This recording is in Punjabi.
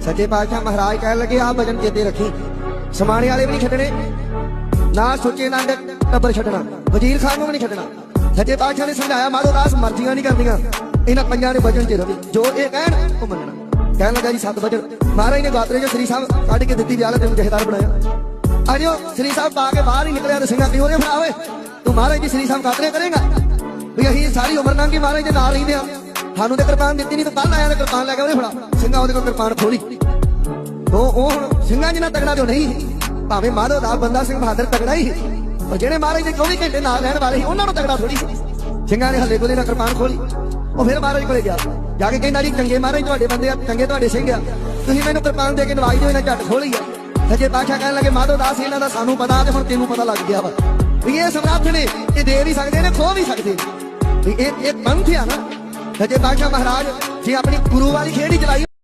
सच्चे पातशाह महाराज कह लगे आ भजन चेते रखी समाने वाले भी नहीं छड्डने ना सुच्चे नंद टब्बर छड्डना वजीर खान को भी नहीं छड्डना सच्चे पातशाह ने समझाया माधो दास मर्जियां नहीं करदियां इन्हां पंजां दे भजन च रवि जो ये कहण वो मनना कहण लगा जी 7 भजन महाराज ने गात्रे जो श्री साहब कढ के दित्ती विआह ते जथेदार बनाया अजो श्री साहब पा के बाहर ही निकलिया ते सिंगा की होरे फड़ा ओए तू महाराज जी श्री साहब गात्रे करेगा भी असीं सारी उम्र लंघी महाराज दे नाल रहिंदे आ ਸਾਨੂੰ ਤੇ ਕਿਰਪਾਨ ਦਿੱਤੀ ਨਹੀਂ ਤਾਂ ਕੱਲ ਆਇਆ ਤੇ ਕਿਰਪਾਨ ਲੈ ਕੇ ਉਹਨੇ ਫੜਾ ਸਿੰਘਾਂ ਉਹਦੇ ਕੋਲ ਕਿਰਪਾਨ ਖੋਲੀ ਉਹ ਸਿੰਘਾਂ ਜਿੰਨਾ ਤਗੜਾ ਜੋ ਨਹੀਂ ਭਾਵੇਂ ਮਾਧੋ ਦਾ ਬੰਦਾ ਸਿੰਘ ਬਹਾਦਰ ਤਗੜਾ ਹੀ ਪਰ ਜਿਹੜੇ ਮਹਾਰਾਜ ਦੇ 24 ਘੰਟੇ ਨਾਲ ਰਹਿਣ ਵਾਲੇ ਸੀ ਉਹਨਾਂ ਨੂੰ ਤਗੜਾ ਥੋੜੀ ਸੀ ਸਿੰਘਾਂ ਨੇ ਹੱਲੇ ਕੋਲੇ ਨਾਲ ਕਿਰਪਾਨ ਖੋਲੀ ਉਹ ਫਿਰ ਮਹਾਰਾਜ ਕੋਲੇ ਗਿਆ ਜਾ ਕੇ ਕਹਿੰਦਾ ਜੀ ਚੰਗੇ ਮਹਾਰਾਜ ਤੁਹਾਡੇ ਬੰਦੇ ਆ ਚੰਗੇ ਤੁਹਾਡੇ ਸਿੰਘ ਆ ਤੁਸੀਂ ਮੈਨੂੰ ਕਿਰਪਾਨ ਦੇ ਕੇ ਨਵਾਈ ਦਿਓ ਇਹਨਾਂ ਝੱਟ ਖੋਲੀ ਆ ਸੱਚੇ ਪਾਤਸ਼ਾਹ ਕਹਿਣ ਲੱਗੇ ਮਾਧੋ ਦਾਸ ਇਹਨਾਂ ਦਾ ਸਾਨੂੰ ਪਤਾ ਤੇ ਹੁਣ ਤੈਨੂੰ ਪਤਾ ਲੱਗ ਗਿਆ ਵਾ ਵੀ ਇਹ ਸਮਰੱਥ ਨੇ ਇਹ ਦੇ ਵੀ ਸਕਦੇ ਨੇ ਖੋ ਵੀ ਸਕਦੇ ਵੀ ਇਹ ਪੰਥ ਆ ਨਾ सच्चे पातशाह महाराज जी अपनी गुरु वाली खेड़ी चलाई।